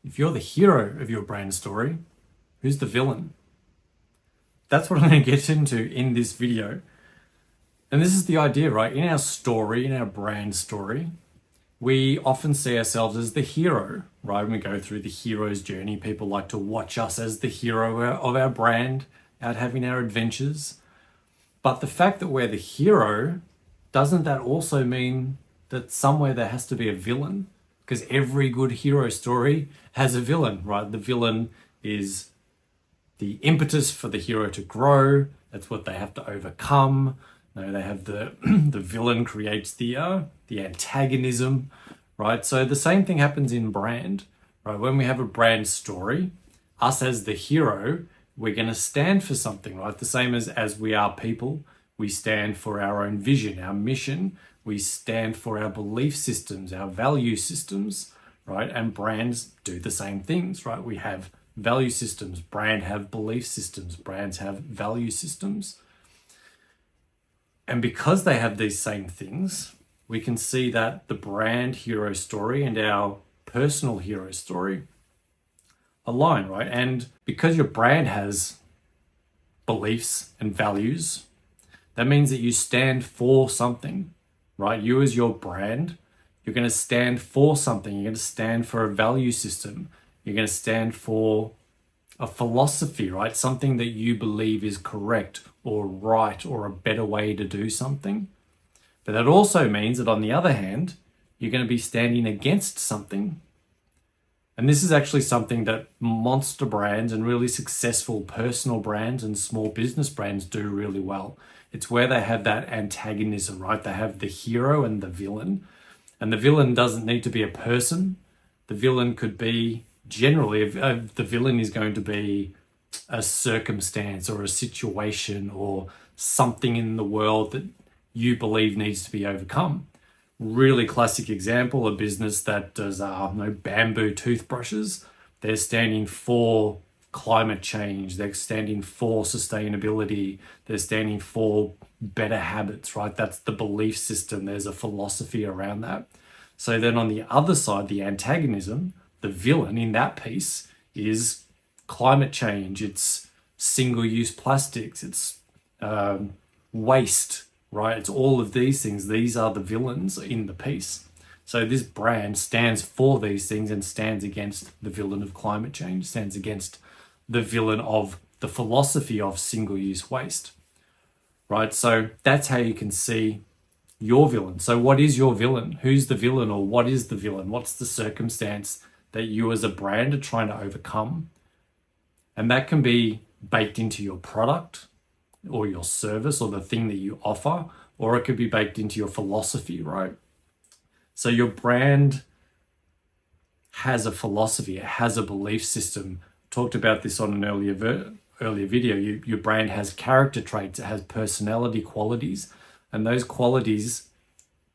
if you're the hero of your brand story, who's the villain? That's what I'm going to get into in this video. And this is the idea, right? In our story, in our brand story, we often see ourselves as the hero, right? When we go through the hero's journey, people like to watch us as the hero of our brand, out having our adventures. But the fact that we're the hero, doesn't that also mean that somewhere there has to be a villain? Because every good hero story has a villain, right? The villain is the impetus for the hero to grow. That's what they have to overcome. No, they have the villain creates the antagonism, right? So the same thing happens in brand, right? When we have a brand story, us as the hero, we're going to stand for something, right? The same as we are people, we stand for our own vision, our mission. We stand for our belief systems, our value systems, right? And brands do the same things, right? We have value systems, brand have belief systems, brands have value systems. And because they have these same things, we can see that the brand hero story and our personal hero story align, right? And because your brand has beliefs and values, that means that you stand for something, right? You as your brand, you're going to stand for something. You're going to stand for a value system. You're going to stand for a philosophy, right? Something that you believe is correct or right or a better way to do something. But that also means that on the other hand, you're going to be standing against something. And this is actually something that monster brands and really successful personal brands and small business brands do really well. It's where they have that antagonism, right? They have the hero and the villain. And the villain doesn't need to be a person. The villain could be generally, the villain is going to be a circumstance or a situation or something in the world that you believe needs to be overcome. Really classic example, a business that does bamboo toothbrushes. They're standing for climate change. They're standing for sustainability. They're standing for better habits, right? That's the belief system. There's a philosophy around that. So then on the other side, the antagonism, the villain in that piece is climate change. It's single-use plastics. It's waste, right? It's all of these things. These are the villains in the piece. So this brand stands for these things and stands against the villain of climate change, stands against the villain of the philosophy of single-use waste, right? So that's how you can see your villain. So what is your villain? Who's the villain, or what is the villain? What's the circumstance that you as a brand are trying to overcome? And that can be baked into your product or your service or the thing that you offer, or it could be baked into your philosophy, right? So your brand has a philosophy, it has a belief system. Talked about this on an earlier video. Your brand has character traits, it has personality qualities, and those qualities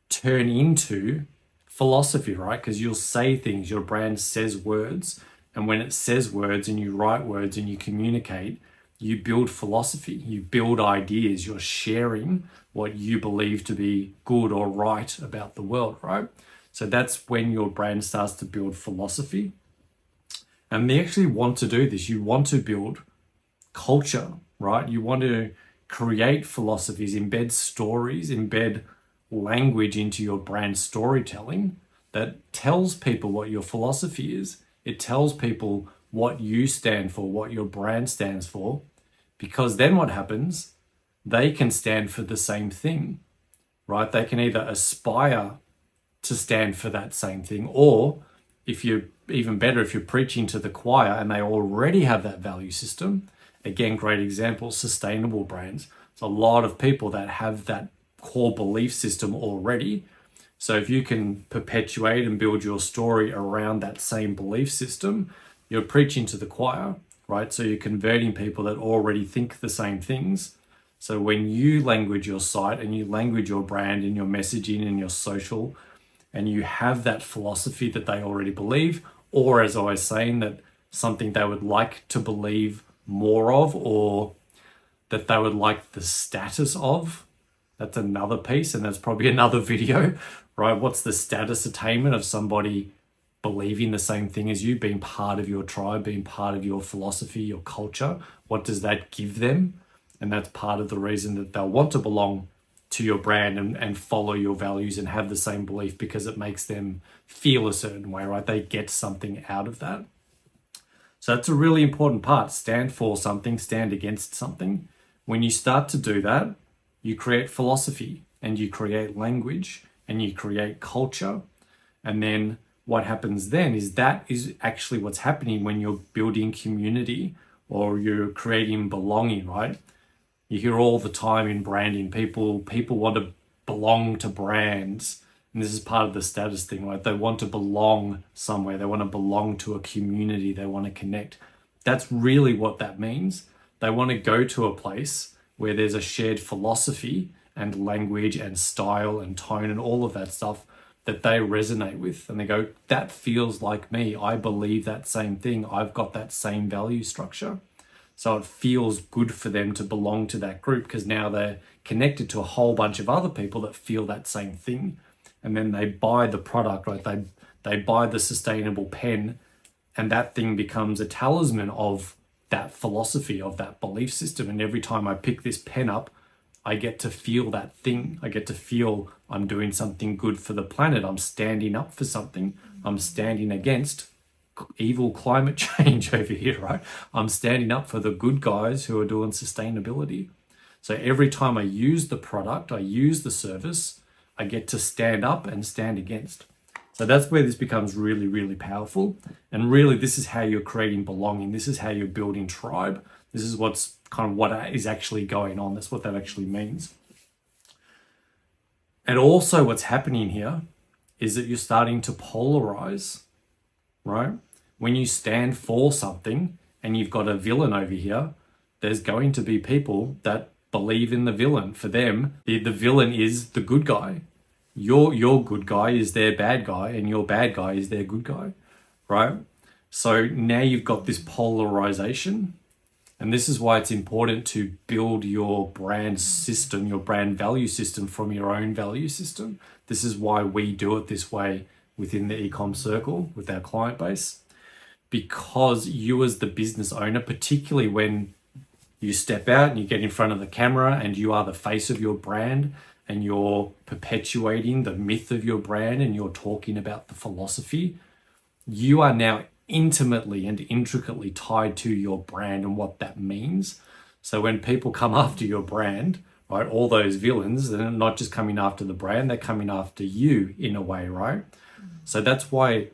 turn into philosophy, right? Because you'll say things, your brand says words, and when it says words and you write words and you communicate, you build philosophy, you build ideas, you're sharing what you believe to be good or right about the world, right? So that's when your brand starts to build philosophy. And they actually want to do this. You want to build culture, right? You want to create philosophies, embed stories, embed language into your brand storytelling that tells people what your philosophy is. It tells people what you stand for, what your brand stands for, because then what happens? They can stand for the same thing, right? They can either aspire to stand for that same thing, or if you're even better, if you're preaching to the choir and they already have that value system, again, great example, sustainable brands. It's a lot of people that have that core belief system already. So if you can perpetuate and build your story around that same belief system, you're preaching to the choir, right? So you're converting people that already think the same things. So when you language your site and you language your brand and your messaging and your social, and you have that philosophy that they already believe, or as I was saying, that something they would like to believe more of, or that they would like the status of, that's another piece, and that's probably another video, right? What's the status attainment of somebody believing the same thing as you, being part of your tribe, being part of your philosophy, your culture? What does that give them? And that's part of the reason that they'll want to belong to your brand and follow your values and have the same belief, because it makes them feel a certain way, right? They get something out of that. So that's a really important part. Stand for something, stand against something. When you start to do that, you create philosophy and you create language and you create culture. And then what happens then is that is actually what's happening when you're building community or you're creating belonging, right? You hear all the time in branding, people want to belong to brands. And this is part of the status thing, right? They want to belong somewhere. They want to belong to a community. They want to connect. That's really what that means. They want to go to a place where there's a shared philosophy and language and style and tone and all of that stuff that they resonate with. And they go, that feels like me. I believe that same thing. I've got that same value structure. So it feels good for them to belong to that group, because now they're connected to a whole bunch of other people that feel that same thing. And then they buy the product, right? They buy the sustainable pen, and that thing becomes a talisman of that philosophy, of that belief system. And every time I pick this pen up, I get to feel that thing. I get to feel I'm doing something good for the planet. I'm standing up for something. I'm standing against evil climate change over here, right? I'm standing up for the good guys who are doing sustainability. So every time I use the product, I use the service, I get to stand up and stand against. So that's where this becomes really, really powerful. And really, this is how you're creating belonging. This is how you're building tribe. This is what's kind of what is actually going on. That's what that actually means. And also what's happening here is that you're starting to polarize, right? When you stand for something and you've got a villain over here, there's going to be people that believe in the villain. For them, the villain is the good guy. Your good guy is their bad guy, and your bad guy is their good guy, right? So now you've got this polarization. And this is why it's important to build your brand system, your brand value system from your own value system. This is why we do it this way within the e-com circle with our client base. Because you as the business owner, particularly when you step out and you get in front of the camera and you are the face of your brand and you're perpetuating the myth of your brand and you're talking about the philosophy, you are now intimately and intricately tied to your brand and what that means. So when people come after your brand, right, all those villains, they're not just coming after the brand, they're coming after you in a way, right? So that's why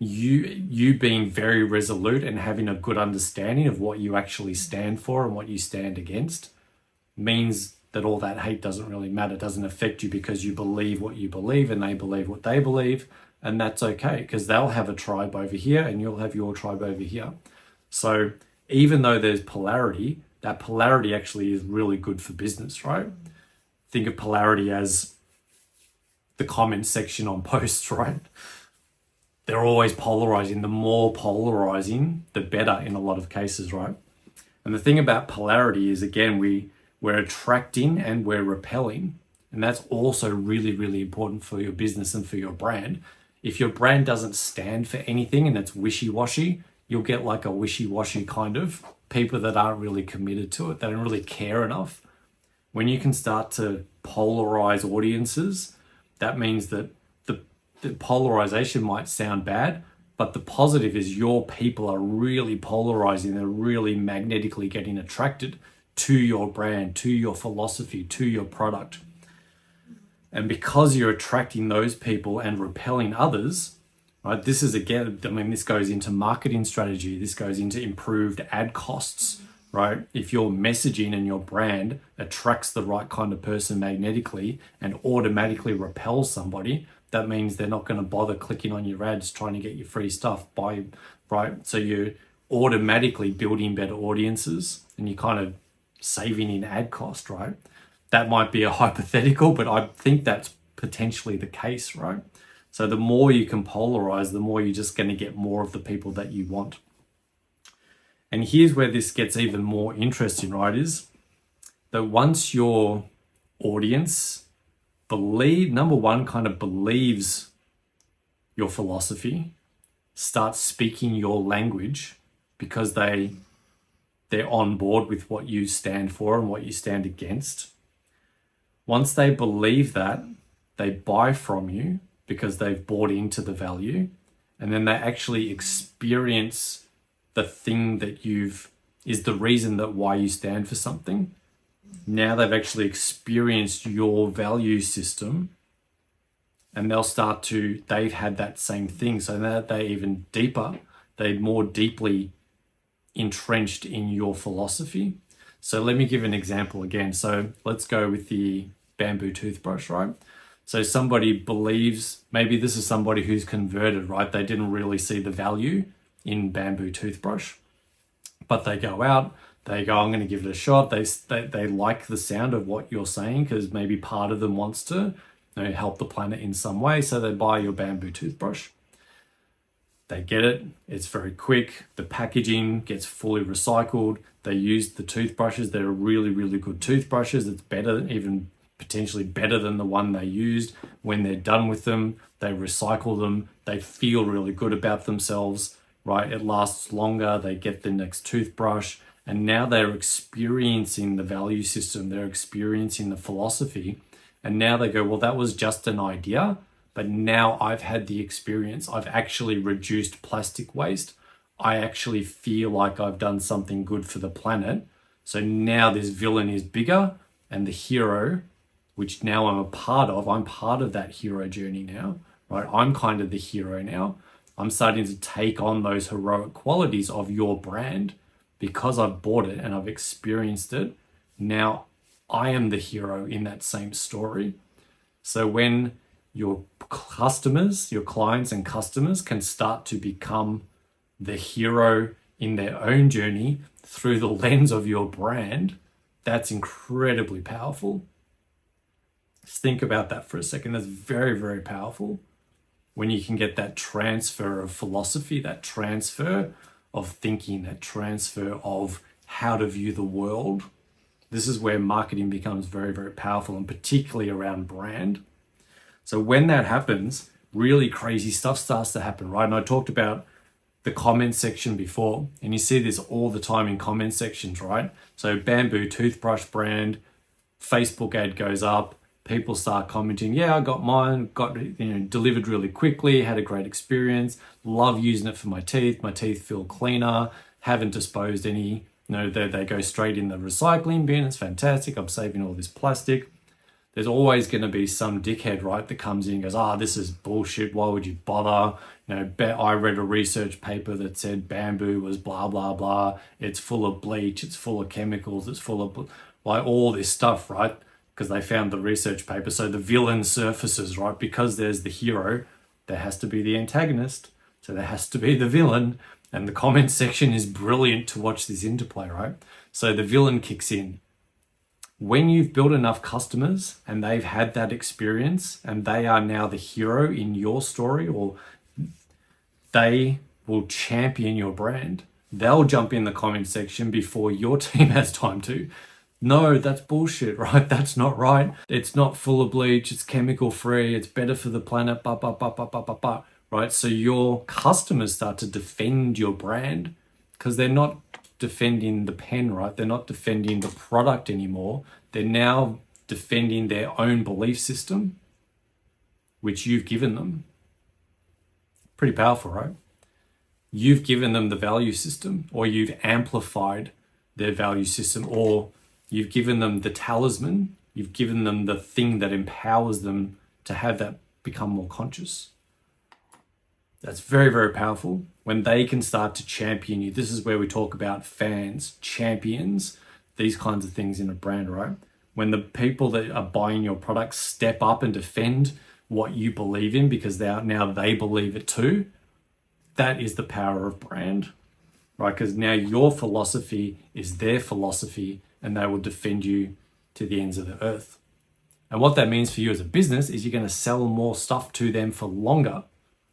you being very resolute and having a good understanding of what you actually stand for and what you stand against means that all that hate doesn't really matter. It doesn't affect you, because you believe what you believe and they believe what they believe. And that's okay, because they'll have a tribe over here and you'll have your tribe over here. So even though there's polarity, that polarity actually is really good for business, right? Think of polarity as the comment section on posts, right? They're always polarizing. The more polarizing, the better in a lot of cases, right? And the thing about polarity is, again, we're attracting and we're repelling. And that's also really, really important for your business and for your brand. If your brand doesn't stand for anything and it's wishy-washy, you'll get like a wishy-washy kind of people that aren't really committed to it. They don't really care enough. When you can start to polarize audiences, that means that the polarization might sound bad, but the positive is your people are really polarizing. They're really magnetically getting attracted to your brand, to your philosophy, to your product. And because you're attracting those people and repelling others, right? This is, again, I mean, this goes into marketing strategy. This goes into improved ad costs, right? If your messaging and your brand attracts the right kind of person magnetically and automatically repels somebody, that means they're not going to bother clicking on your ads trying to get your free stuff right? So you're automatically building better audiences and you're kind of saving in ad cost, right? That might be a hypothetical, but I think that's potentially the case, right? So the more you can polarize, the more you're just going to get more of the people that you want. And here's where this gets even more interesting, right? Is that once your audience number one, kind of believes your philosophy, start speaking your language because they're on board with what you stand for and what you stand against. Once they believe that, they buy from you because they've bought into the value, and then they actually experience the thing that is the reason that why you stand for something. Now they've actually experienced your value system, and they've had that same thing. So now they're even deeper, they're more deeply entrenched in your philosophy. So let me give an example again. So let's go with the bamboo toothbrush, right? So somebody believes, maybe this is somebody who's converted, right? They didn't really see the value in bamboo toothbrush, but they go out, they go, I'm going to give it a shot. They like the sound of what you're saying because maybe part of them wants to help the planet in some way. So they buy your bamboo toothbrush. They get it. It's very quick. The packaging gets fully recycled. They use the toothbrushes. They're really, really good toothbrushes. It's better, even potentially better than the one they used. When they're done with them, they recycle them. They feel really good about themselves, right? It lasts longer. They get the next toothbrush. And now they're experiencing the value system. They're experiencing the philosophy. And now they go, well, that was just an idea, but now I've had the experience. I've actually reduced plastic waste. I actually feel like I've done something good for the planet. So now this villain is bigger, and the hero, which now I'm part of that hero journey now, right? I'm kind of the hero now. I'm starting to take on those heroic qualities of your brand because I've bought it and I've experienced it. Now I am the hero in that same story. So when your customers, your clients and customers can start to become the hero in their own journey through the lens of your brand, that's incredibly powerful. Just think about that for a second. That's very, very powerful. When you can get that transfer of philosophy, that transfer of thinking, that transfer of how to view the world. This is where marketing becomes very, very powerful, and particularly around brand. So when that happens, really crazy stuff starts to happen, right? And I talked about the comment section before, and you see this all the time in comment sections, right? So bamboo toothbrush brand, Facebook ad goes up, people start commenting, yeah, I got mine, delivered really quickly, had a great experience, love using it for my teeth feel cleaner, haven't disposed any, they go straight in the recycling bin, it's fantastic, I'm saving all this plastic. There's always going to be some dickhead, right, that comes in and goes, this is bullshit, why would you bother? I read a research paper that said bamboo was blah, blah, blah. It's full of bleach, it's full of chemicals, it's full of all this stuff, right? Because they found the research paper. So the villain surfaces, right? Because there's the hero, there has to be the antagonist. So there has to be the villain. And the comment section is brilliant to watch this interplay, right? So the villain kicks in. When you've built enough customers and they've had that experience and they are now the hero in your story, or they will champion your brand, they'll jump in the comment section before your team has time to. No, that's bullshit, right? That's not right. It's not full of bleach. It's chemical free. It's better for the planet, right? So your customers start to defend your brand because they're not defending the pen, right? They're not defending the product anymore. They're now defending their own belief system, which you've given them. Pretty powerful, right? You've given them the value system, or you've amplified their value system, or you've given them the talisman. You've given them the thing that empowers them to have that become more conscious. That's very, very powerful. When they can start to champion you, this is where we talk about fans, champions, these kinds of things in a brand, right? When the people that are buying your products step up and defend what you believe in because now they believe it too, that is the power of brand, right? Because now your philosophy is their philosophy and they will defend you to the ends of the earth. And what that means for you as a business is you're going to sell more stuff to them for longer.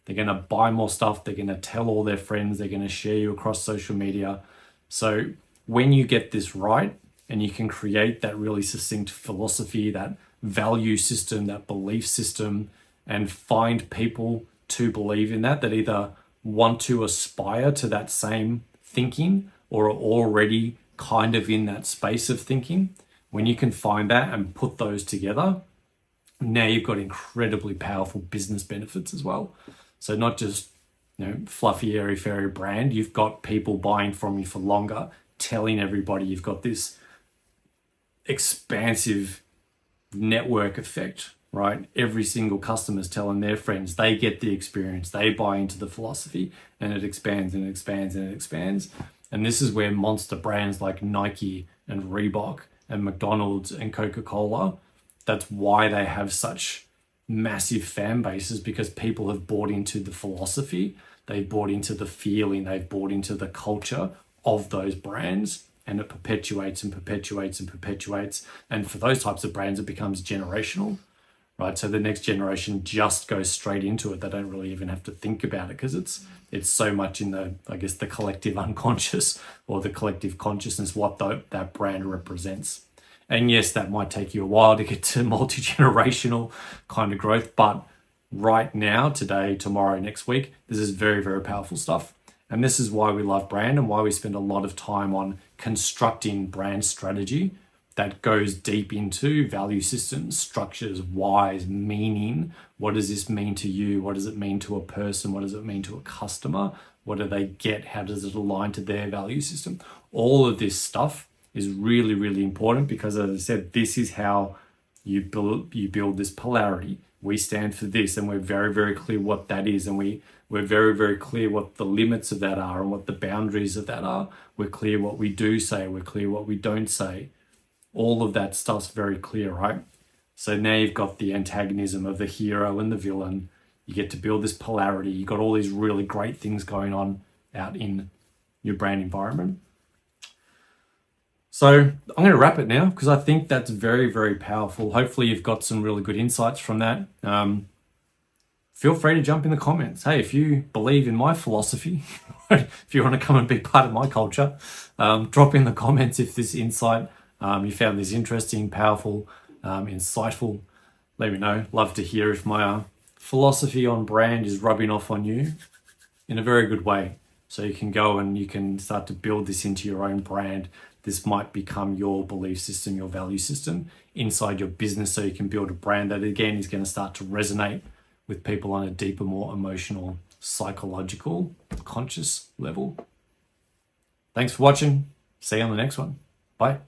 They're going to buy more stuff. They're going to tell all their friends. They're going to share you across social media. So when you get this right and you can create that really succinct philosophy, that value system, that belief system, and find people to believe in that either want to aspire to that same thinking or are already kind of in that space of thinking, when you can find that and put those together, now you've got incredibly powerful business benefits as well. So not just, fluffy, airy fairy brand, you've got people buying from you for longer, telling everybody you've got this expansive network effect, right? Every single customer's telling their friends, they get the experience, they buy into the philosophy, and it expands and expands and expands. And this is where monster brands like Nike and Reebok and McDonald's and Coca-Cola, that's why they have such massive fan bases, because people have bought into the philosophy, they've bought into the feeling, they've bought into the culture of those brands, and it perpetuates and perpetuates and perpetuates. And for those types of brands, it becomes generational, right? So the next generation just goes straight into it. They don't really even have to think about it, because it's so much in the, I guess, the collective unconscious or the collective consciousness, what that brand represents. And yes, that might take you a while to get to multi-generational kind of growth, but right now, today, tomorrow, next week, this is very, very powerful stuff. And this is why we love brand and why we spend a lot of time on constructing brand strategy that goes deep into value systems, structures, whys, meaning. What does this mean to you? What does it mean to a person? What does it mean to a customer? What do they get? How does it align to their value system? All of this stuff is really, really important, because as I said, this is how you build this polarity. We stand for this, and we're very, very clear what that is, and we're very, very clear what the limits of that are and what the boundaries of that are. We're clear what we do say, we're clear what we don't say. All of that stuff's very clear, right? So now you've got the antagonism of the hero and the villain. You get to build this polarity. You've got all these really great things going on out in your brand environment. So I'm going to wrap it now, because I think that's very, very powerful. Hopefully you've got some really good insights from that. Feel free to jump in the comments. Hey, if you believe in my philosophy, if you want to come and be part of my culture, drop in the comments if this insight, you found this interesting, powerful, insightful. Let me know. Love to hear if my philosophy on brand is rubbing off on you in a very good way. So you can go and you can start to build this into your own brand. This might become your belief system, your value system inside your business, so you can build a brand that, again, is going to start to resonate with people on a deeper, more emotional, psychological, conscious level. Thanks for watching. See you on the next one. Bye.